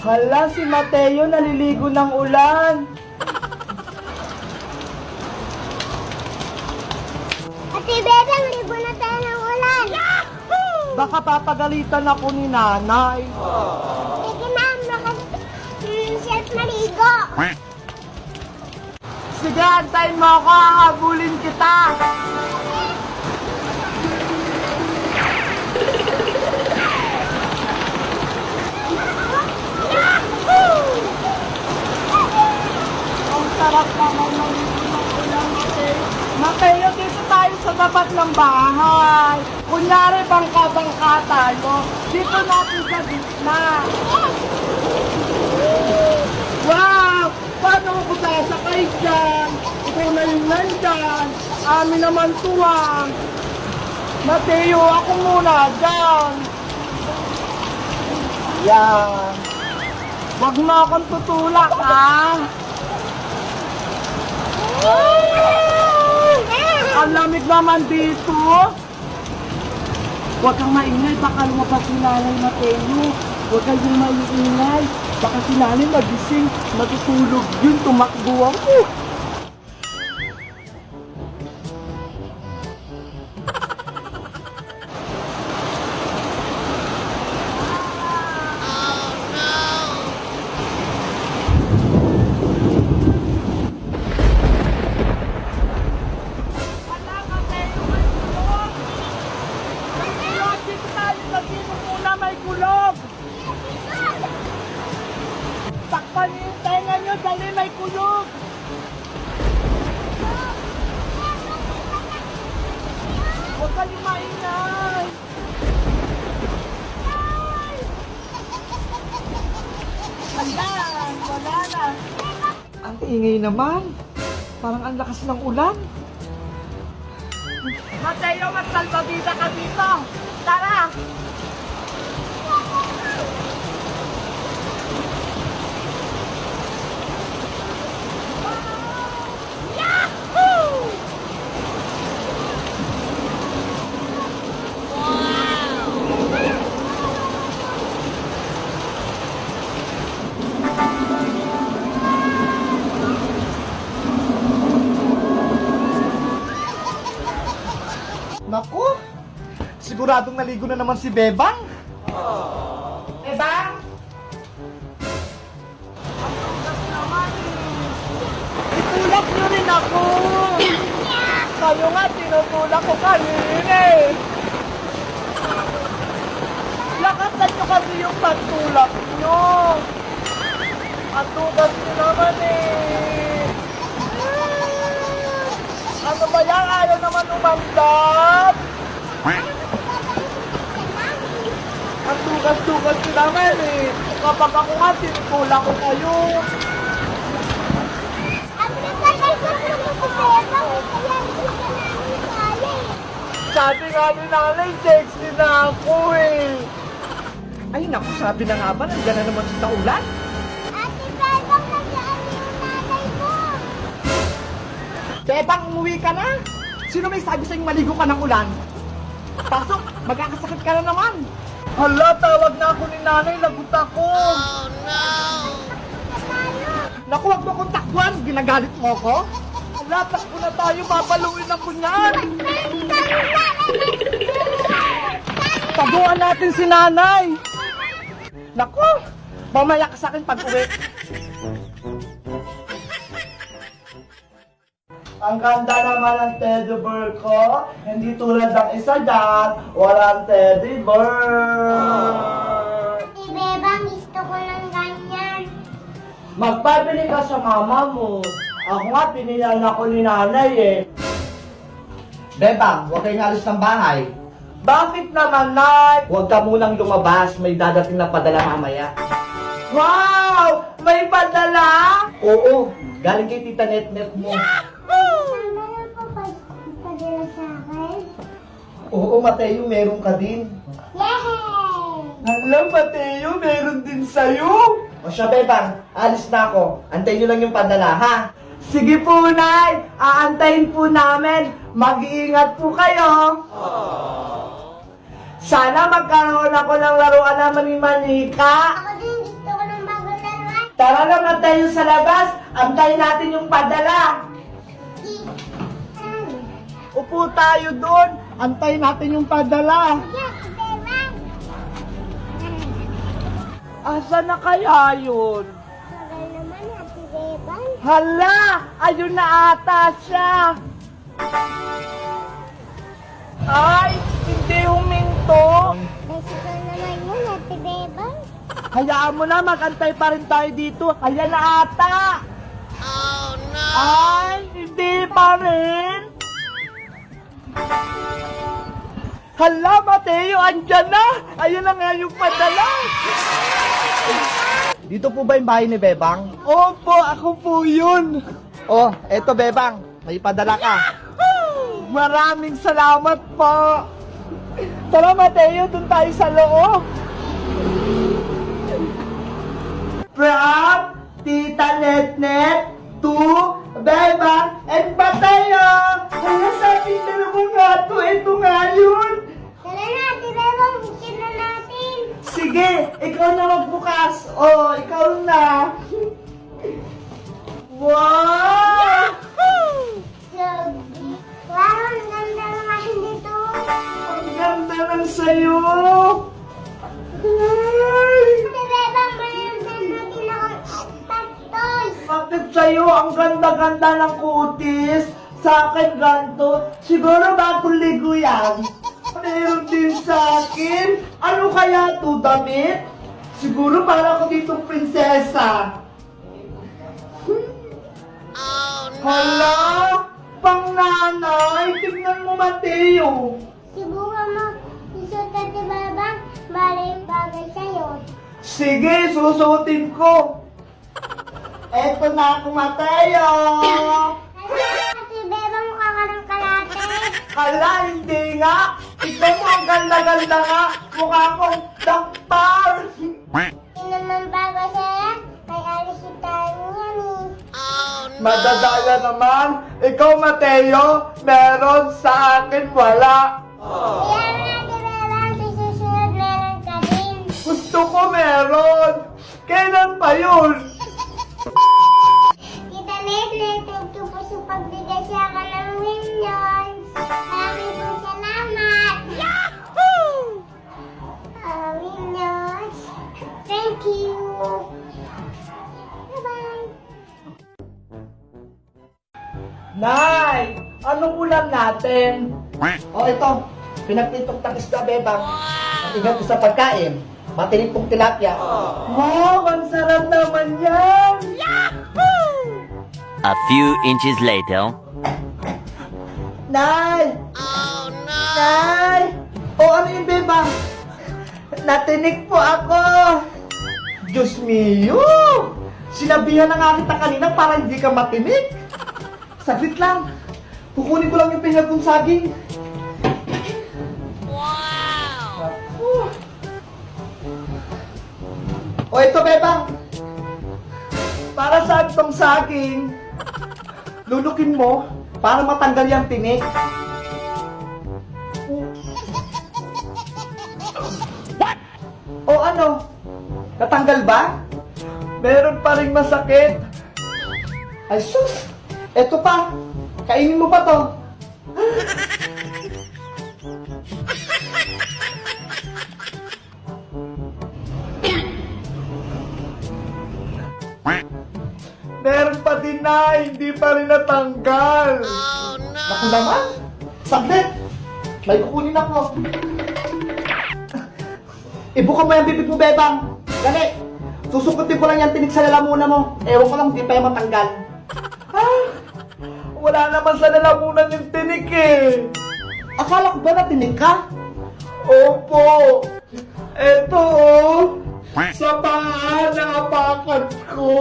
Hala, si Mateo naliligo ng ulan. Ate Bebang, libo na tayo ng ulan. Baka papagalitan ako ni nanay. Sige na, self maligo. Sige, antayin mo ako, hahabulin kita. Ang sarap naman ng ulan, Mateo. Mateo, dito tayo sa tapat ng bahay. Kunyari, bangka-bangka tayo. Dito natin sa gitna. Wow! Paano ako sasakay dyan? Ikaw na yung nandyan. Amin naman tuwang. Mateo, ako muna dyan. Yan. Huwag mo akong tutulak, ha? Ang lamig naman dito. Huwag kang maingay, baka lumabas si Nanay Mateo. Huwag kayong maingay. Baka si Nanay magising, matutulog yun, tumakbo ako. Takpan niyo yung tenga niyo, dali may kulog. Huwag kayong maingay. Ayan, wala na. Ang ingay naman. Parang ang lakas ng ulan. Mateo, magsalbabida ka dito. Tara! Naku! Siguradong naligo na naman si Bebang. Bebang! Ang tugas naman eh. Itulak niyo rin ako. Kayo nga, tinutulak ko kanina eh. Lakasan niyo kasi yung pagtulak niyo. Ang tugas niyo naman eh. Ano ba yan? Ayaw naman umandap. Ang tugas-tugas ko naman eh. Kapag ako nga, tinutulak ko kayo. Ang nagkakay ko ng Bebang, kaya hindi ka namin kaya eh. Sabi nga ni nanay, sexy na ako eh. Ay naku, sabi na nga ba, nandiyan na naman si Taulan? Ate Bebang, nasaan yung nanay mo? Bebang, umuwi ka na? Sino may sabi sa'yong maligo ka ng ulan? Pasok, magkakasakit ka na naman. Hala, tawag na ako ni nanay, lagot ako. Oh no! Naku, wag mo akong takbuhan, ginagalit mo ako? Hala, takbo na tayo, papaluin ako niyan. Taguan natin si nanay. Naku, mamaya ka sa akin pag-uwi. Ang ganda naman ng teddy bear ko. Hindi tulad ng isa dyan. Walang teddy bear. Ate Bebang, gusto ko ng ganyan. Magpabili ka sa mama mo. Ako nga, pinilan ako ni nanay eh. Bebang, huwag kayong alis ng bahay. Bakit naman, Nay? Huwag ka munang lumabas. May dadating na padala mamaya. Wow! May padala? Oo, galing kay Tita Net-Net mo. Meron po pa padala sa akin? Oo, Mateo, meron ka din. Yay! Alam, Mateo, meron din sa'yo. O siya, Bebang, alis na ako. Antayin nyo lang yung padala, ha? Sige po, Nay. Aantayin po namin. Mag-iingat po kayo. Sana magkaroon ako ng laruan naman ni Manika. Ako din gusto ko ng Tara naman tayo sa labas. Antayin natin yung padala. Upo tayo doon. Antayin natin yung padala. Asa na kaya yun? Tagal naman, Ate Bebang. Hala! Ayun na ata siya. Ay! Hindi huminto. Bicycle naman yun, Ate Bebang. Hayaan mo na, mag-antay pa rin tayo dito. Ayan na ata. Oh, no! Ay, hindi pa rin. Hala, Mateo, andyan na. Ayan na nga yung padala. Dito po ba yung bahay ni Bebang? Opo, ako po yun. Oh, eto Bebang, may padala ka. Maraming salamat po. Tara Mateo, dun tayo sa loob. From Tita Netnet to Bebang and Mateo. Ano sabi ka naman nga to? Ito nga yun. Tara na, Ate Bebang, buksin na natin. Sige, ikaw na magbukas. Oh, ikaw na. Wow! Wow, ang ganda naman dito. Ang ganda ng sayo. Ay! Ate Bebang, mayroon natin akong toys. Bakit sa'yo ang ganda-ganda ng kutis? Sa akin ganto. Siguro bagong ligo yan. Meron din sa akin. Ano kaya to, damit? Siguro para ko ditong prinsesa. Oh, no! Hala! Pang nanay! Tignan mo, Mateo! Subukan mo, isot Ate Bebang, maling bagay sa'yo. Sige, susuotin ko! Eto na ako, Mateo! Ate Bebang, mukha ka ng kalate. Hala, hindi nga! Tignan mo, ang ganda-ganda nga! Mukha akong dakpar! Hindi naman bagay sa'yo, may alis tayo yan eh. Madadaya naman! Ikaw, Mateo, meron sa akin wala! Kaya na, Ate Bebang, sa susunod meron ka din. Gusto ko meron! Kailan pa yun? Tita Netnet, thank you po sa pagbigay sa akin ng millions. Maraming po salamat. Yahoo! Millions. Thank you. Bye-bye. Nay! Anong ulam natin? Oh, ito. Pinagpintong takis na, Bebang. Ang ingat ko sa pagkain. Matinig pong tilapia. Wow, ang sarap naman yan! A few inches later. Nay! Oh, no! Nay! Oh, ano yung Bebang? Natinig po ako! Diyos mio! Sinabihan na nga kita kanina para hindi ka matinig. Saglit lang. Kukunin ko lang yung pinag kong saging. Wow! O ito, Bebang. Para sa itong saging, lulukin mo para matanggal yung tinik. What? O ano? Natanggal ba? Meron pa ring masakit. Ay sus! Eto pa! Kainin mo pa to! Meron pa din na, hindi pa rin natanggal. Oh, no! Naku naman! Saglit! May kukunin ako. Ibuka mo yung bibig mo, Bebang. Dali! Susukutin ko lang yung tinig sa lalamunan mo. Ewan ko lang, hindi pa yung matanggal. Ah! Wala naman sa lalamunan yung tinig eh. Akala ko ba na tinig ka? Opo! Eto oh! Sa paa na apakan ko!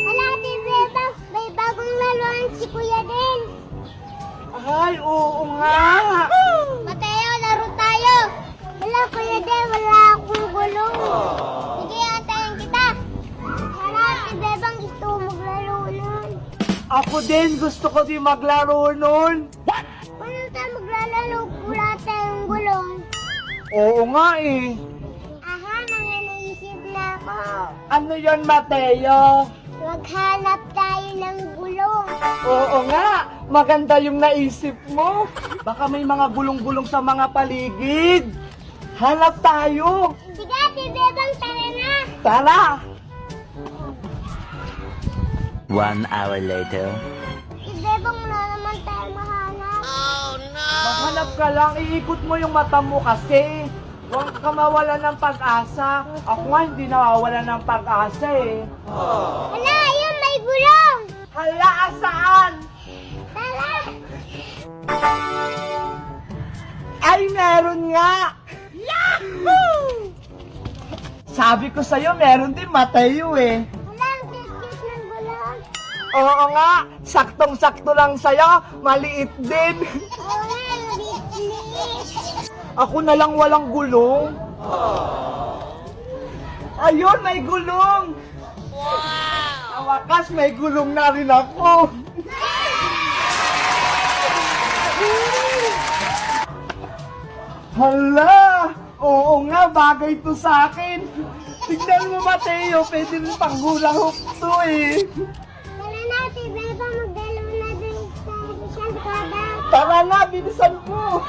Hala, Ate Bebang, may bagong laruan si Kuya din. Ay, oo nga! Mateo, laro tayo. Hala, Kuya din, wala akong gulong. Sige, antayin kita. Hala, Ate Bebang, gusto mo maglaro nun. Ako din, gusto ko din maglaro nun. What? Oo nga eh. Aha, mga naisip na ako. Ano yon, Mateo? Maghanap tayo ng gulong. Oo nga, maganda yung naisip mo. Baka may mga gulong-gulong sa mga paligid. Hanap tayo. Sige, Ate Bebang, tara na. Tara. 1 hour later. Ate Bebang, wala naman tayo mahanap. Maghanap ka lang, iikot mo yung mata mo kasi. Huwag ka mawala ng pag-asa. Ako nga hindi nawawala ng pag-asa eh. Hala, ayun, may gulong. Hala, saan? Tara. Ay, meron nga! Yahoo! Sabi ko sa'yo, meron din Mateo eh. Wala, ang cute ng gulong. Oo nga, saktong-sakto lang sa'yo, maliit din. Oo nga, ang liit. Ako na lang walang gulong. Ayun, may gulong! Wow! Sa wakas, may gulong na rin ako. Hala! Oo nga, bagay to sa akin. Tignan mo, Mateo, pwede rin pang hula hoop to eh. Tara na, Ate Bebang, magdalaw na din sa isang kada. Tara na, bilisan mo.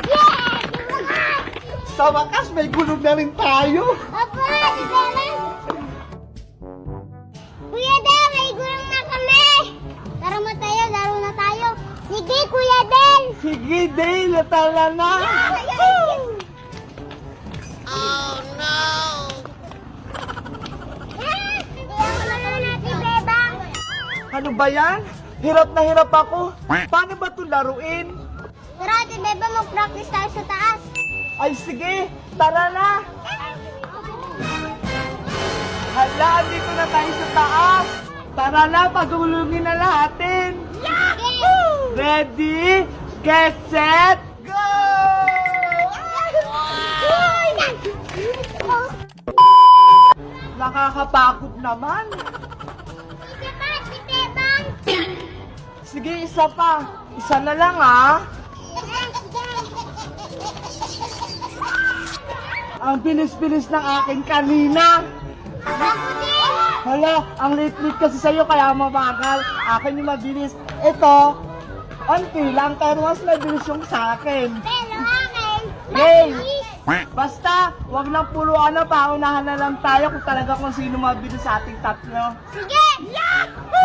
Yeah! Sa wakas, may gulong na rin tayo. Opo, Ate Bebang. Kuya Del, may gulong na kami. Tara mo tayo, laro na tayo. Sige, Kuya Del. Sige, Dale, tara na. Hindi ako laro na, Ate Bebang. Ano ba yan? Hirap na hirap ako. Paano ba ito laruin? Tara, Ate Bebang, mag-practice tayo sa taas. Ay sige, tara na. Hala, dito na tayo sa taas. Tara na, pagulungin na natin. Sige. Ready, get set, go! Nakakapagod naman. Sige pa, Ate Bebang. Sige, isa pa. Isa na lang ah. Ang bilis-bilis ng akin kanina. Ako din. Hala, ang late-late kasi sa'yo kaya mabagal. Akin yung mabilis. Ito, onti lang pero mas mabilis yung sa akin. Pero akin, Yay! mabilis. Basta, wag lang puro paunahan na lang tayo kung sino mabilis sa ating tatlo. Sige.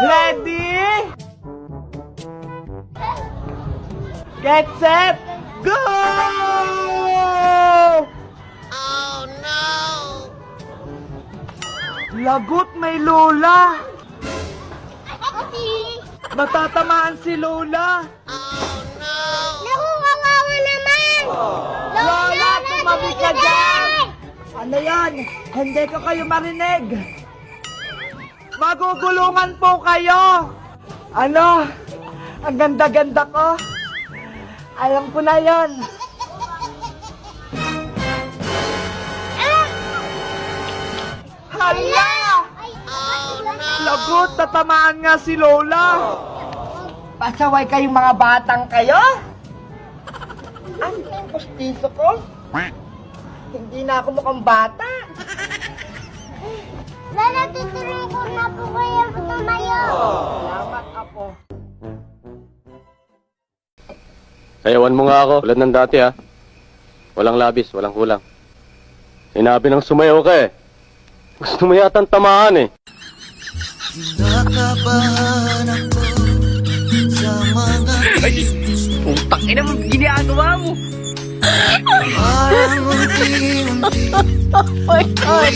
Ready? Get set, go! Lagot, may Lola! Ako si... Matatamaan si Lola! Naku, kawawa naman. Lola, tumabi ka dyan! Ano yan? Hindi ko kayo marinig! Magugulungan po kayo! Ano? Ang ganda-ganda ko! Alam ko na yon. Hala! Lagot, tatamaan nga si Lola! Pasaway kayong mga batang kayo? Ano yung pustiso ko? Hindi na ako mukhang bata. Lala, tuturuan ko na po kayo tumayo. Salamat, Apo. Sayawan mo nga ako, tulad ng dati ha. Walang labis, walang kulang. Sinabi ng sumayaw ka eh. Gusto mo yatang tamaan eh. Nakabahan ako sa mga Putang ina mo, ginagawa mo. parang unti-unti. Oh my God.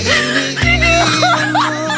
Iniwan mo